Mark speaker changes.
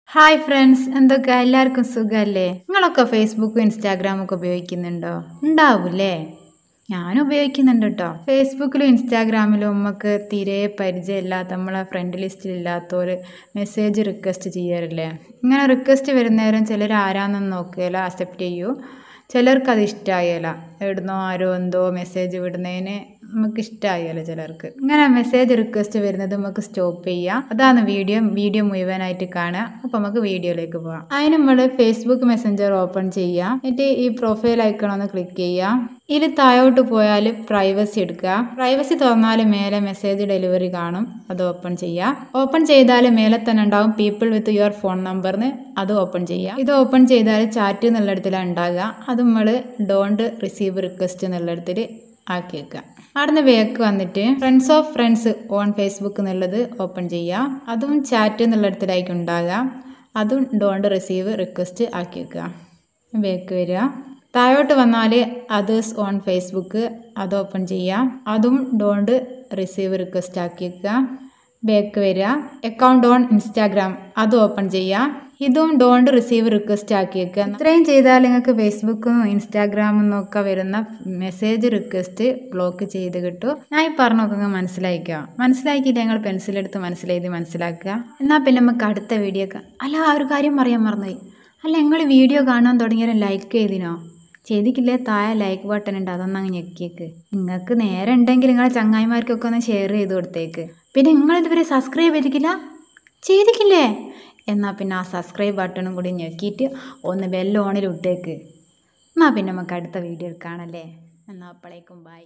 Speaker 1: Hi friends, എന്തൊക്കെ എല്ലാവർക്കും സുഖമല്ലേ? നിങ്ങളൊക്കെ ഫേസ്ബുക്കും ഇൻസ്റ്റാഗ്രാമും ഒക്കെ ഉപയോഗിക്കുന്നുണ്ടോ? ഉണ്ടാവൂലേ? ഞാനും ഉപയോഗിക്കുന്നുണ്ട് കേട്ടോ. ഫേസ്ബുക്കിലും ഇൻസ്റ്റാഗ്രാമിലും നമുക്ക് തീരെ പരിചയമില്ലാത്ത നമ്മളെ ഫ്രണ്ട് ലിസ്റ്റിൽ ഇല്ലാത്തവർ മെസ്സേജ് റിക്വസ്റ്റ് ചെയ്യാറില്ലേ? ഇങ്ങനെ റിക്വസ്റ്റ് വരുന്നേരം ചിലർ ആരാന്നൊന്നും നോക്കുകയില്ല, അക്സെപ്റ്റ് ചെയ്യൂ. ചിലർക്ക് അത് ഇഷ്ടമായല്ല, എവിടുന്നോ ആരോ എന്തോ മെസ്സേജ് വിടുന്നതിന് നമുക്ക് ഇഷ്ടമായല്ലോ ചിലർക്ക്. ഇങ്ങനെ മെസ്സേജ് റിക്വസ്റ്റ് വരുന്നത് നമുക്ക് സ്റ്റോപ്പ് ചെയ്യാം. അതാണ് വീഡിയോ മുഴുവനായിട്ട് കാണുക. അപ്പോൾ നമുക്ക് വീഡിയോയിലേക്ക് പോകാം. അതിന് നമ്മൾ ഫേസ്ബുക്ക് മെസ്സഞ്ചർ ഓപ്പൺ ചെയ്യാം. എന്നിട്ട് ഈ പ്രൊഫൈൽ ഐക്കൺ ഒന്ന് ക്ലിക്ക് ചെയ്യാം. ഇതിൽ താഴോട്ട് പോയാൽ പ്രൈവസി എടുക്കുക. പ്രൈവസി തുറന്നാൽ മേലെ മെസ്സേജ് ഡെലിവറി കാണും, അത് ഓപ്പൺ ചെയ്യുക. ഓപ്പൺ ചെയ്താൽ മേലെ തന്നെ ഉണ്ടാവും പീപ്പിൾ വിത്ത് യുവർ ഫോൺ നമ്പറിന്, അത് ഓപ്പൺ ചെയ്യുക. ഇത് ഓപ്പൺ ചെയ്താൽ ചാറ്റ് എന്നുള്ളിടത്തിലാണ് ഉണ്ടാകുക. അത് നമ്മൾ ഡോണ്ട് റിസീവ് റിക്വസ്റ്റ് എന്നുള്ളിടത്തിൽ ആക്കി വെക്കുക. അവിടുന്ന് വേക്ക് വന്നിട്ട് friends of friends on Facebook എന്നുള്ളത് ഓപ്പൺ ചെയ്യുക. അതും ചാറ്റ് എന്നുള്ളിടത്തിലായിരിക്കും ഉണ്ടാകുക. അതും ഡോണ്ട് റിസീവ് റിക്വസ്റ്റ് ആക്കി വെക്കുക. വേക്ക് വരിക. താഴോട്ട് വന്നാൽ അതേഴ്സ് ഓൺ ഫേസ്ബുക്ക്, അത് ഓപ്പൺ ചെയ്യുക. അതും ഡോണ്ട് റിസീവ് റിക്വസ്റ്റ് ആക്കി വെക്കുക. ബാക്ക് വരിക. അക്കൗണ്ട് ഓൺ ഇൻസ്റ്റാഗ്രാം, അത് ഓപ്പൺ ചെയ്യുക. ഇതും ഡോണ്ട് റിസീവ് റിക്വസ്റ്റ് ആക്കി വെക്കുക. ഇത്രയും ചെയ്താൽ നിങ്ങൾക്ക് ഫേസ്ബുക്കും ഇൻസ്റ്റാഗ്രാമിൽ നിന്നൊക്കെ വരുന്ന മെസ്സേജ് റിക്വസ്റ്റ് ബ്ലോക്ക് ചെയ്ത് കിട്ടും. ഞാൻ ഈ പറഞ്ഞൊക്കെ മനസ്സിലാക്കിയിട്ട് ഞങ്ങൾ പെൻസിലെടുത്ത് മനസ്സിലാക്കുക. എന്നാൽ പിന്നെ നമുക്ക് അടുത്ത വീഡിയോ അല്ല, ആ ഒരു കാര്യം പറയാൻ മറന്നുപോയി. അല്ല, നിങ്ങൾ വീഡിയോ കാണാൻ തുടങ്ങിയാലും ലൈക്ക് ചെയ്തിനോ? ചെയ്തിക്കില്ലേ? താഴെ ലൈക്ക് ബട്ടൺ ഉണ്ട്, അതൊന്ന് അങ്ങ് ഞെക്കിയേക്ക്. നിങ്ങൾക്ക് നേരെ ഉണ്ടെങ്കിൽ നിങ്ങളെ ചങ്ങായിമാർക്കൊക്കെ ഒന്ന് ഷെയർ ചെയ്ത് കൊടുത്തേക്ക്. പിന്നെ നിങ്ങളിതുവരെ സബ്സ്ക്രൈബ് ചെയ്തിക്കില്ലേ? എന്നാൽ പിന്നെ ആ സബ്സ്ക്രൈബ് ബട്ടണും കൂടി ഞെക്കിയിട്ട് ഒന്ന് ബെൽ ഓണിൽ ഇട്ടേക്ക്. എന്നാൽ പിന്നെ നമുക്ക് അടുത്ത വീഡിയോയിൽ കാണല്ലേ. എന്നാൽ അപ്പോഴേക്കും ബൈ.